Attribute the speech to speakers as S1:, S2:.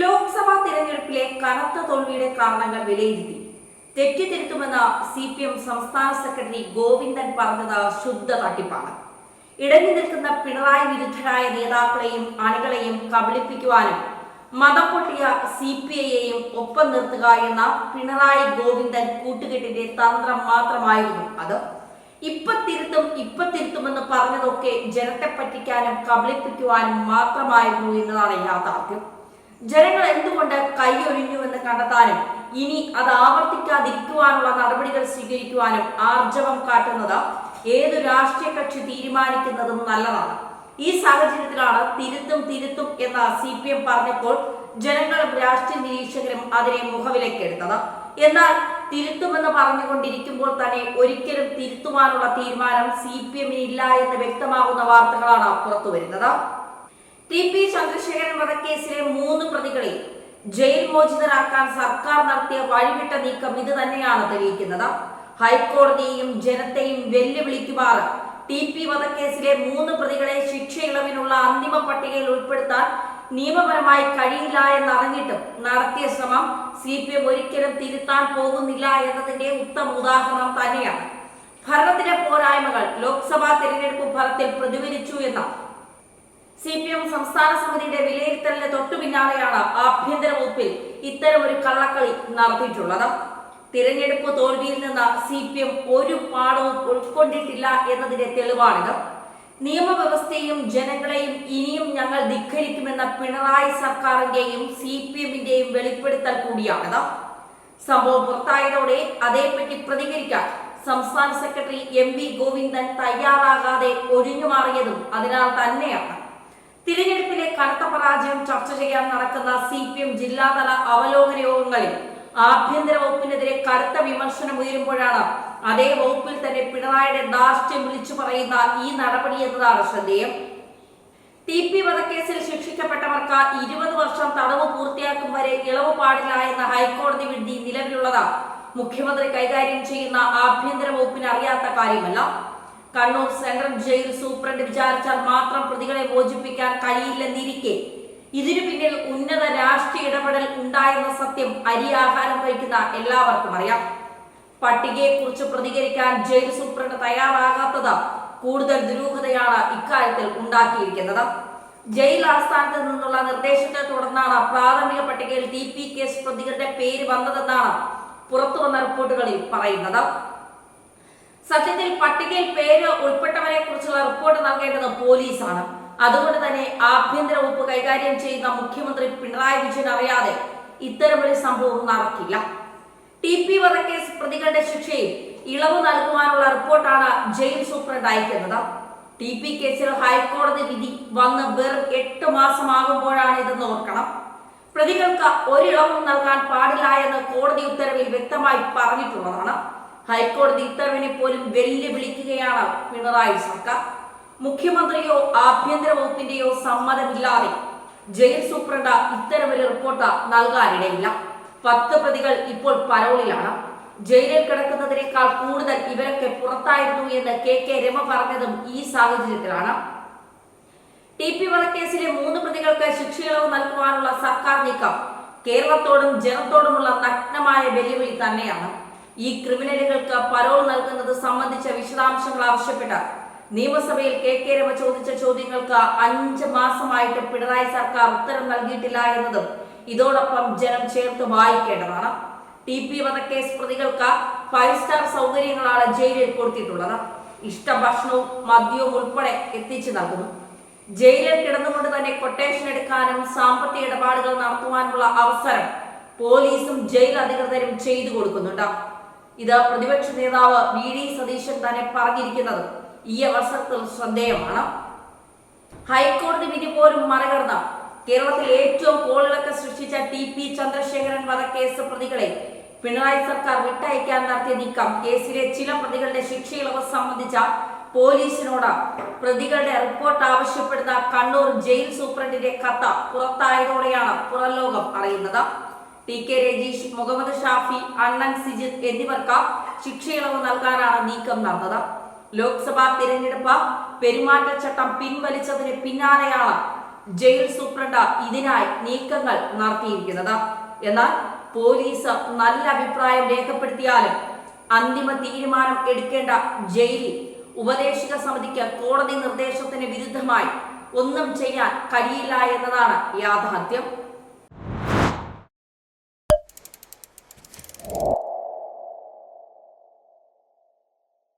S1: ലോക്സഭാ തിരഞ്ഞെടുപ്പിലെ കനത്ത തോൽവിയുടെ കാരണങ്ങൾ വിലയിരുത്തി തെറ്റിദ്ധരുത്തുമെന്ന് CPM സംസ്ഥാന സെക്രട്ടറി ഗോവിന്ദൻ പറഞ്ഞത് ശുദ്ധ തട്ടിപ്പാണ്. ഇടഞ്ഞു നിൽക്കുന്ന പിണറായി വിരുദ്ധരായ നേതാക്കളെയും അണികളെയും കബളിപ്പിക്കുവാനും മതം പൊട്ടിയ CPIയെയും ഒപ്പം നിർത്തുക എന്ന പിണറായി ഗോവിന്ദൻ കൂട്ടുകെട്ടിന്റെ തന്ത്രം മാത്രമായിരുന്നു അത്. ഇപ്പൊ തിരുത്തുമെന്ന് പറഞ്ഞതൊക്കെ ജനത്തെ പറ്റിക്കാനും കബളിപ്പിക്കുവാനും മാത്രമായിരുന്നു എന്നതാണ് യാഥാർത്ഥ്യം. ജനങ്ങൾ എന്തുകൊണ്ട് കൈയൊഴിഞ്ഞുവെന്ന് കണ്ടെത്താനും ഇനി അത് ആവർത്തിക്കാതിരിക്കുവാനുള്ള നടപടികൾ സ്വീകരിക്കുവാനും ആർജവം കാട്ടുന്നത് ഏതു രാഷ്ട്രീയ കക്ഷി തീരുമാനിക്കുന്നതും നല്ലതാണ്. ഈ സാഹചര്യത്തിലാണ് തിരുത്തും എന്ന CPM പറഞ്ഞപ്പോൾ ജനങ്ങളും രാഷ്ട്രീയ നിരീക്ഷകരും അതിനെ മുഖവിലക്കെടുത്തത്. എന്നാൽ തിരുത്തുമെന്ന് പറഞ്ഞുകൊണ്ടിരിക്കുമ്പോൾ തന്നെ ഒരിക്കലും തിരുത്തുവാനുള്ള തീരുമാനം CPM-ന് ഇല്ല എന്ന് വ്യക്തമാകുന്ന വാർത്തകളാണ് പുറത്തു വരുന്നത്. TP ചന്ദ്രശേഖരൻ വധക്കേസിലെ 3 പ്രതികളെ ജയിൽ മോചിതരാക്കാൻ സർക്കാർ നടത്തിയ വഴിവിട്ട നീക്കം ഇത് തന്നെയാണ് തെളിയിക്കുന്നത്. ഹൈക്കോടതിയെയും ജനത്തെയും വെല്ലുവിളിക്കുമാറ് TP വധക്കേസിലെ 3 പ്രതികളെ ശിക്ഷ ഇളവിനുള്ള അന്തിമ പട്ടികയിൽ ഉൾപ്പെടുത്താൻ നിയമപരമായി കഴിയില്ല എന്നറിഞ്ഞിട്ടും നടത്തിയ ശ്രമം CPM ഒരിക്കലും തിരുത്താൻ പോകുന്നില്ല എന്നതിന്റെ ഉത്തമ ഉദാഹരണം തന്നെയാണ്. ഭരണത്തിലെ പോരായ്മകൾ ലോക്സഭാ തെരഞ്ഞെടുപ്പ് ഫലത്തിൽ പ്രതിഫലിച്ചു എന്ന CPM സംസ്ഥാന സമിതിയുടെ വിലയിരുത്തലിന് തൊട്ടു പിന്നാലെയാണ് ആഭ്യന്തര വകുപ്പിൽ ഇത്തരമൊരു കള്ളക്കളി നടത്തിയിട്ടുള്ളത്. തിരഞ്ഞെടുപ്പ് തോൽവിയിൽ നിന്ന് CPM ഒരു പാഠവും ഉൾക്കൊണ്ടിട്ടില്ല എന്നതിന്റെ തെളിവാണിത്. നിയമവ്യവസ്ഥയെയും ജനങ്ങളെയും ഇനിയും ഞങ്ങൾ ധിക്കരിക്കുമെന്ന പിണറായി സർക്കാരിന്റെയും CPM-ന്റെയും വെളിപ്പെടുത്തൽ കൂടിയാണിത്. സംഭവം പുറത്തായതോടെ അതേപ്പറ്റി പ്രതികരിക്കാൻ സംസ്ഥാന സെക്രട്ടറി MV ഗോവിന്ദൻ തയ്യാറാകാതെ ഒഴിഞ്ഞുമാറിയതും അതിനാൽ തന്നെയാണ്. തിരഞ്ഞെടുപ്പിലെ കനത്ത പരാജയം ചർച്ച ചെയ്യാൻ നടക്കുന്ന CPM ജില്ലാതല അവലോകന യോഗങ്ങളിൽ ആഭ്യന്തര വകുപ്പിനെതിരെ കടുത്ത വിമർശനം ഉയരുമ്പോഴാണ് അതേ വകുപ്പിൽ തന്നെ പിണറായിയുടെ ധാർഷ്ട്യം വിളിച്ചു പറയുന്ന ഈ നടപടി എന്നതാണ് ശ്രദ്ധേയം. TP വധക്കേസിൽ ശിക്ഷിക്കപ്പെട്ടവർക്ക് 20 വർഷം തടവ് പൂർത്തിയാക്കും വരെ ഇളവ് പാടില്ല എന്ന ഹൈക്കോടതി വിധി നിലവിലുള്ളത് മുഖ്യമന്ത്രി കൈകാര്യം ചെയ്യുന്ന ആഭ്യന്തര വകുപ്പിന് അറിയാത്ത കാര്യമല്ല. കണ്ണൂർ സെൻട്രൽ ജയിൽ സൂപ്രണ്ട് വിചാരിച്ചാൽ മാത്രം പ്രതികളെ മോചിപ്പിക്കാൻ കഴിയില്ലെന്നിരിക്കെ ഇതിനു പിന്നിൽ ഉന്നത രാഷ്ട്രീയ ഇടപെടൽ ഉണ്ടായെന്ന സത്യം അരിയാഹാരം കഴിക്കുന്ന എല്ലാവർക്കും അറിയാം. പട്ടികയെക്കുറിച്ച് പ്രതികരിക്കാൻ ജയിൽ സൂപ്രണ്ട് തയ്യാറാകാത്തത് കൂടുതൽ ദുരൂഹതയാണ് ഇക്കാര്യത്തിൽ ഉണ്ടാക്കിയിരിക്കുന്നത്. ജയിൽ ആസ്ഥാനത്ത് നിന്നുള്ള നിർദ്ദേശത്തെ തുടർന്നാണ് പ്രാഥമിക പട്ടികയിൽ TP കേസ് പ്രതികളുടെ പേര് വന്നതെന്നാണ് പുറത്തു വന്ന റിപ്പോർട്ടുകളിൽ പറയുന്നത്. സത്യത്തിൽ പട്ടികയിൽ പേര് ഉൾപ്പെട്ടവരെ കുറിച്ചുള്ള റിപ്പോർട്ട് നൽകേണ്ടത് പോലീസാണ്. അതുകൊണ്ട് തന്നെ ആഭ്യന്തര വകുപ്പ് കൈകാര്യം ചെയ്യുന്ന മുഖ്യമന്ത്രി പിണറായി വിജയൻ അറിയാതെ ഇത്തരമൊരു സംഭവം നടക്കില്ല. TP വധക്കേസ് പ്രതികളുടെ ശിക്ഷയിൽ ഇളവ് നൽകുവാനുള്ള റിപ്പോർട്ടാണ് ജയിൽ സൂപ്രണ്ട് അയക്കുന്നത്. TP കേസിൽ ഹൈക്കോടതി വിധി വന്ന് വെറും 8 മാസമാകുമ്പോഴാണ് ഇതെന്ന് ഓർക്കണം. പ്രതികൾക്ക് ഒരിളവും നൽകാൻ പാടില്ല എന്ന് കോടതി ഉത്തരവിൽ വ്യക്തമായി പറഞ്ഞിട്ടുള്ളതാണ്. ഹൈക്കോടതി ഉത്തരവിനെ പോലും വെല്ലുവിളിക്കുകയാണ് പിണറായി സർക്കാർ. മുഖ്യമന്ത്രിയോ ആഭ്യന്തര വകുപ്പിന്റെയോ സമ്മതമില്ലാതെ ജയിൽ സൂപ്രണ്ട് ഇത്തരമൊരു റിപ്പോർട്ട് നൽകാനിടയില്ല. 10 പ്രതികൾ ഇപ്പോൾ പരോളിലാണ്. ജയിലിൽ കിടക്കുന്നതിനേക്കാൾ കൂടുതൽ ഇവരൊക്കെ പുറത്തായിരുന്നു എന്ന് KK രമ പറഞ്ഞതും ഈ സാഹചര്യത്തിലാണ്. TP വധക്കേസിലെ 3 പ്രതികൾക്ക് ശിക്ഷയിളവ് നൽകുവാനുള്ള സർക്കാർ നീക്കം കേരളത്തോടും ജനത്തോടുമുള്ള നഗ്നമായ വെല്ലുവിളി തന്നെയാണ്. ഈ ക്രിമിനലുകൾക്ക് പരോൾ നൽകുന്നത് സംബന്ധിച്ച വിശദാംശങ്ങൾ ആവശ്യപ്പെട്ട് നിയമസഭയിൽ KK രമ ചോദിച്ച ചോദ്യങ്ങൾക്ക് 5 മാസമായിട്ട് പിണറായി സർക്കാർ ഉത്തരം നൽകിയിട്ടില്ല എന്നതും ഇതോടൊപ്പം ജനം ചേർത്ത് വായിക്കേണ്ടതാണ്. TP വധക്കേസ് പ്രതികൾക്ക് 5 സ്റ്റാർ സൗകര്യങ്ങളാണ് ജയിലിൽ കൊടുത്തിട്ടുള്ളത്. ഇഷ്ടഭക്ഷണവും മദ്യവും ഉൾപ്പെടെ എത്തിച്ചു നൽകുന്നു. ജയിലിൽ കിടന്നുകൊണ്ട് തന്നെ കൊട്ടേഷൻ എടുക്കാനും സാമ്പത്തിക ഇടപാടുകൾ നടത്തുവാനുമുള്ള അവസരം പോലീസും ജയിൽ അധികൃതരും ചെയ്തു കൊടുക്കുന്നുണ്ട്. ഇത് പ്രതിപക്ഷ നേതാവ് VD സതീശൻ തന്നെ പറഞ്ഞിരിക്കുന്നത് ഈ അവസരത്തിൽ ശ്രദ്ധേയമാണ്. ഹൈക്കോടതി വിധി പോലും മറികടന്ന് കേരളത്തിൽ ഏറ്റവും കോളിളക്കം സൃഷ്ടിച്ച TP ചന്ദ്രശേഖരൻ വധക്കേസ് പ്രതികളെ പിണറായി സർക്കാർ വിട്ടയക്കാൻ നടത്തിയ നീക്കം കേസിലെ ചില പ്രതികളുടെ ശിക്ഷയിളവ് സംബന്ധിച്ച പോലീസിനോട് പ്രതികളുടെ റിപ്പോർട്ട് ആവശ്യപ്പെടുന്ന കണ്ണൂർ ജയിൽ സൂപ്രണ്ടിന്റെ കത്ത് പുറത്തായതോടെയാണ് പുറംലോകം അറിയുന്നത്. TK രജീഷ്, മുഹമ്മദ് ഷാഫി, അണ്ണൻ സിജിത്ത് എന്നിവർക്ക് ശിക്ഷയിളവ് നൽകാനാണ് നീക്കം നടന്നത്. ലോക്സഭാ തിരഞ്ഞെടുപ്പ് പെരുമാറ്റച്ചട്ടം പിൻവലിച്ചതിന് പിന്നാലെയാണ് ജയിൽ സൂപ്രണ്ട് ഇതിനായി നീക്കങ്ങൾ നടത്തിയിരിക്കുന്നത്. എന്നാൽ പോലീസ് നല്ല അഭിപ്രായം രേഖപ്പെടുത്തിയാലും അന്തിമ തീരുമാനം എടുക്കേണ്ട ജയിലിൽ ഉപദേശക സമിതിക്ക് കോടതി നിർദ്ദേശത്തിന് വിരുദ്ധമായി ഒന്നും ചെയ്യാൻ കഴിയില്ല എന്നതാണ് യാഥാർത്ഥ്യം.